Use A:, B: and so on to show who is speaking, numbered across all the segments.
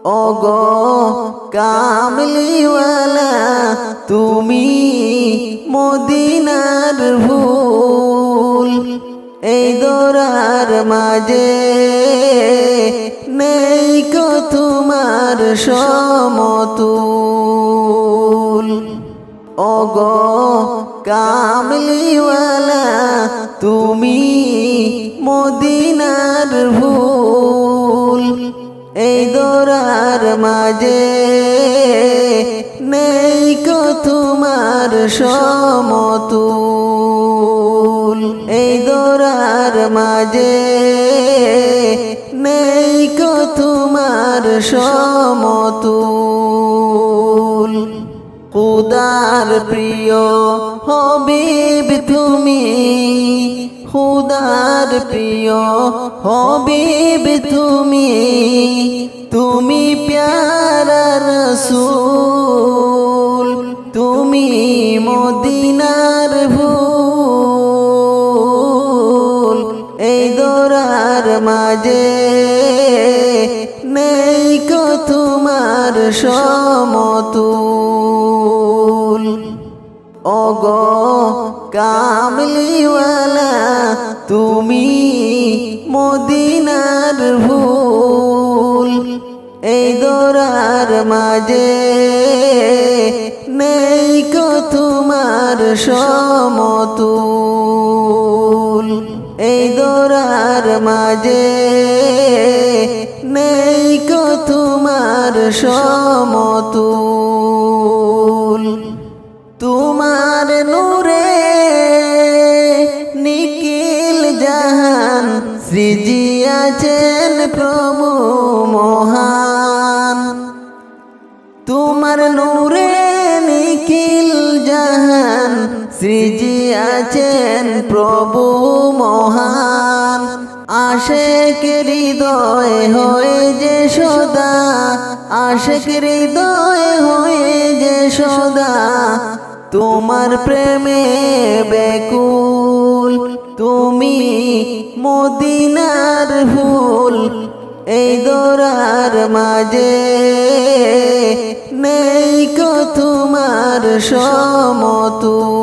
A: ওগো কামলিওয়ালা তুমি মদিনার ফুল, এই দোরার মাঝে নেই কো তোমার সমতুল। ওগো কামলিওয়ালা তুমি মদিনার ফুল, এই দোরার মাঝে নেই কো তোমার সমতুল, এই দোরার মাঝে নেই কো তোমার সমতুল। খুদার প্রিয় হবিব তুমি, খুদার প্রিয় হবিব তুমি, তুমি প্যারা রসূল, তুমি মদিনার ফুল, এই দোরার মাঝে নেই কো তোমার সমতুল। ওগো কামলিওয়ালা তুমি মদিনার ফুল, এই দোরার মাঝে নেই কো তোমার সমতুল, এই দোরার মাঝে নেই কো তোমার সমতুল। তোমার নূরে নিখিল জাহান সৃজিয়াছেন প্রভু মহান, তোমার নূরে নিখিল জাহান সৃজিয়াছেন প্রভু মহান। আশেক হৃদয় হয়ে যে সদা, আশেক হৃদয় হয়ে যে সদা তোমার প্রেমে বেকুল, তুমি মদিনার ফুল, এই দোরার মাঝে নেই কো তোমার সমতুল।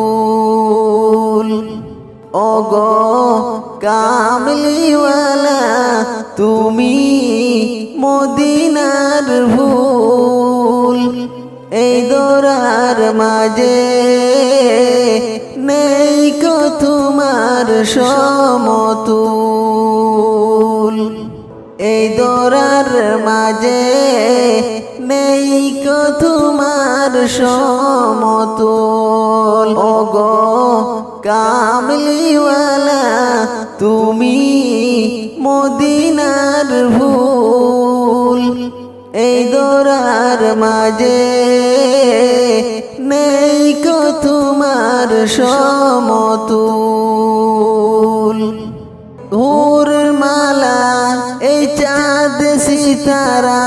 A: ওগো কামলিওয়ালা তুমি মদিনার ফুল, এই দোরার মাঝে নেই কো তোমার সমতুল, এই দোরার মাঝে নেই কো তোমার সমতুল। ওগো কামলিওয়ালা তুমি মদিনার ফুল, এই দোরার মাঝে নেই কো তোমার সমতুল। হুর মালা এই চাঁদ সিতারা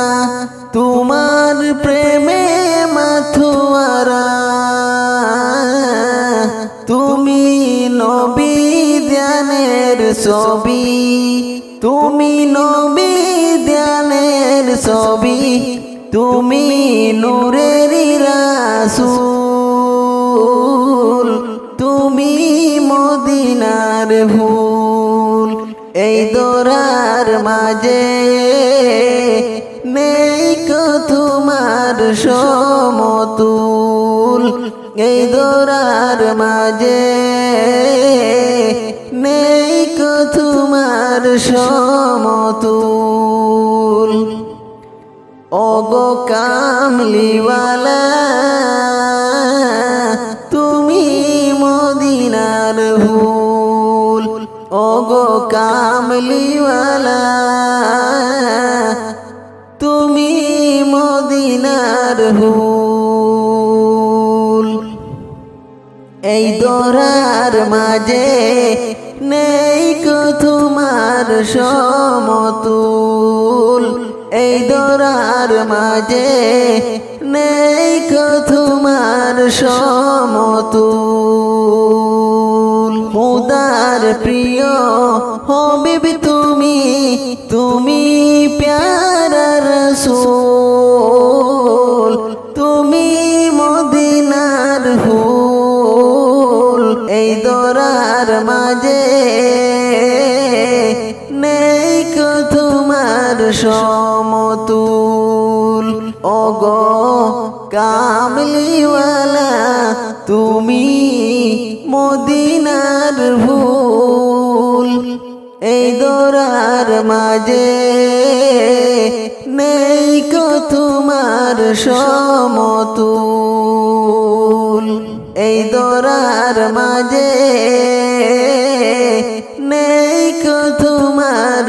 A: তোমার প্রেমে মাথুয়ারা, তুমি নবী ধ্যানের ছবি, তুমি নবী ধ্যানের ছবি, তুমি নূরের রাসূল, তুমি মদিনার ফুল, এই দোরার মাঝে নেই কো তোমার সমতুল, এই দোরার মাঝে নেই কো তোমার সমতুল। ওগো কামলিওয়ালা তুমি মদিনার ফুল, ওগো কামলিওয়ালা তুমি মদিনার ফুল, এই দোরার মাঝে নেই কো তোমার সমতুল, এই দোরার মাঝে নেই কো তোমার সমতুল। খুদার প্রিয় হবিব তুমি, তুমি প্যারা রসূল, সমতুল ওগো কামলিওয়ালা তুমি মদিনার ফুল এই দরার মাঝে নেই কো তোমার সমতুল এই দরার মাঝে নেই কো তোমার